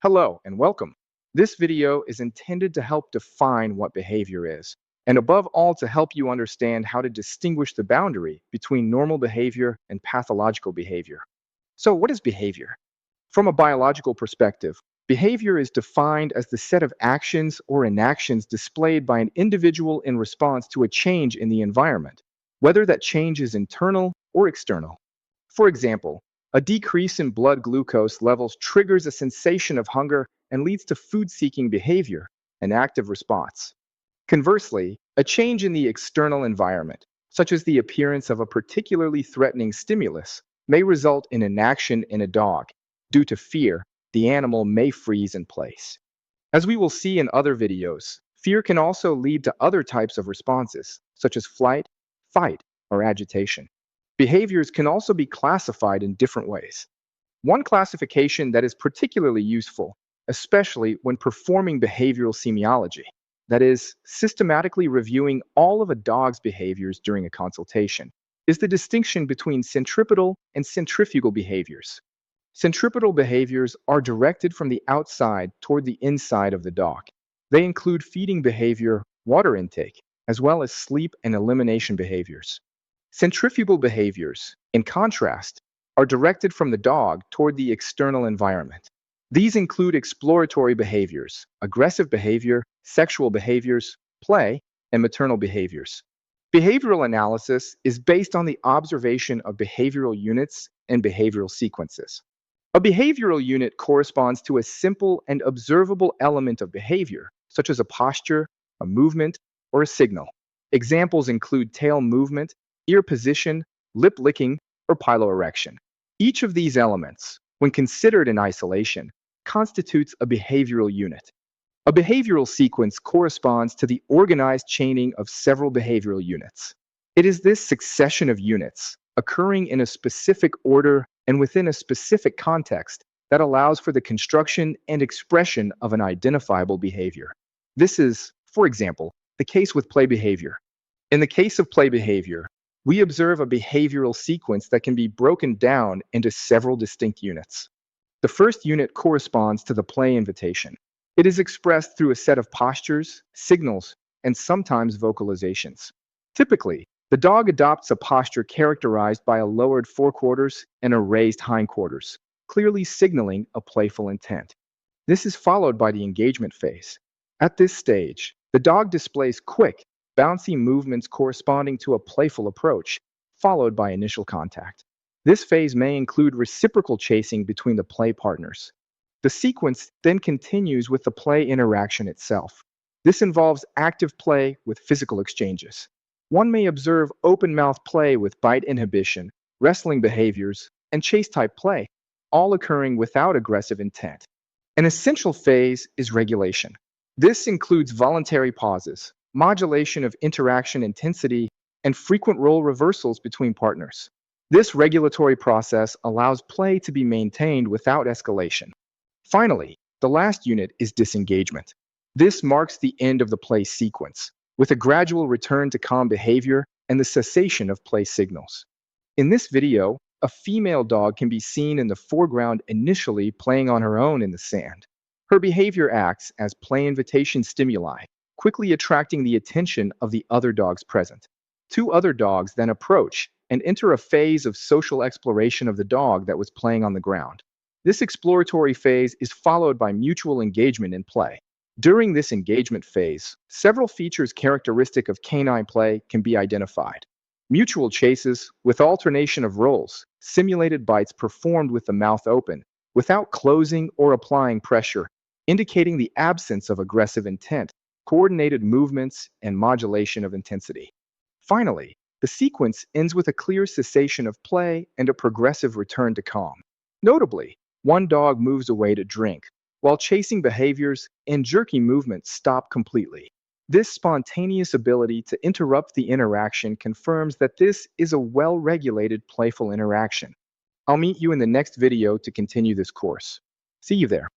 Hello and welcome. This video is intended to help define what behavior is, and above all, to help you understand how to distinguish the boundary between normal behavior and pathological behavior. So, what is behavior? From a biological perspective, behavior is defined as the set of actions or inactions displayed by an individual in response to a change in the environment, whether that change is internal or external. For example, a decrease in blood glucose levels triggers a sensation of hunger and leads to food-seeking behavior, an active response. Conversely, a change in the external environment, such as the appearance of a particularly threatening stimulus, may result in inaction in a dog. Due to fear, the animal may freeze in place. As we will see in other videos, fear can also lead to other types of responses, such as flight, fight, or agitation. Behaviors can also be classified in different ways. One classification that is particularly useful, especially when performing behavioral semiology, that is, systematically reviewing all of a dog's behaviors during a consultation, is the distinction between centripetal and centrifugal behaviors. Centripetal behaviors are directed from the outside toward the inside of the dog. They include feeding behavior, water intake, as well as sleep and elimination behaviors. Centrifugal behaviors, in contrast, are directed from the dog toward the external environment. These include exploratory behaviors, aggressive behavior, sexual behaviors, play, and maternal behaviors. Behavioral analysis is based on the observation of behavioral units and behavioral sequences. A behavioral unit corresponds to a simple and observable element of behavior, such as a posture, a movement, or a signal. Examples include tail movement, ear position, lip licking, or piloerection. Each of these elements, when considered in isolation, constitutes a behavioral unit. A behavioral sequence corresponds to the organized chaining of several behavioral units. It is this succession of units, occurring in a specific order and within a specific context, that allows for the construction and expression of an identifiable behavior. This is, for example, the case with play behavior. In the case of play behavior, we observe a behavioral sequence that can be broken down into several distinct units. The first unit corresponds to the play invitation. It is expressed through a set of postures, signals, and sometimes vocalizations. Typically, the dog adopts a posture characterized by a lowered forequarters and a raised hindquarters, clearly signaling a playful intent. This is followed by the engagement phase. At this stage, the dog displays quick, bouncy movements corresponding to a playful approach, followed by initial contact. This phase may include reciprocal chasing between the play partners. The sequence then continues with the play interaction itself. This involves active play with physical exchanges. One may observe open-mouth play with bite inhibition, wrestling behaviors, and chase-type play, all occurring without aggressive intent. An essential phase is regulation. This includes voluntary pauses, modulation of interaction intensity, and frequent role reversals between partners. This regulatory process allows play to be maintained without escalation. Finally, the last unit is disengagement. This marks the end of the play sequence, with a gradual return to calm behavior and the cessation of play signals. In this video, a female dog can be seen in the foreground initially playing on her own in the sand. Her behavior acts as play invitation stimuli, quickly attracting the attention of the other dogs present. Two other dogs then approach and enter a phase of social exploration of the dog that was playing on the ground. This exploratory phase is followed by mutual engagement in play. During this engagement phase, several features characteristic of canine play can be identified. Mutual chases with alternation of roles, simulated bites performed with the mouth open, without closing or applying pressure, indicating the absence of aggressive intent, coordinated movements, and modulation of intensity. Finally, the sequence ends with a clear cessation of play and a progressive return to calm. Notably, one dog moves away to drink, while chasing behaviors and jerky movements stop completely. This spontaneous ability to interrupt the interaction confirms that this is a well-regulated playful interaction. I'll meet you in the next video to continue this course. See you there.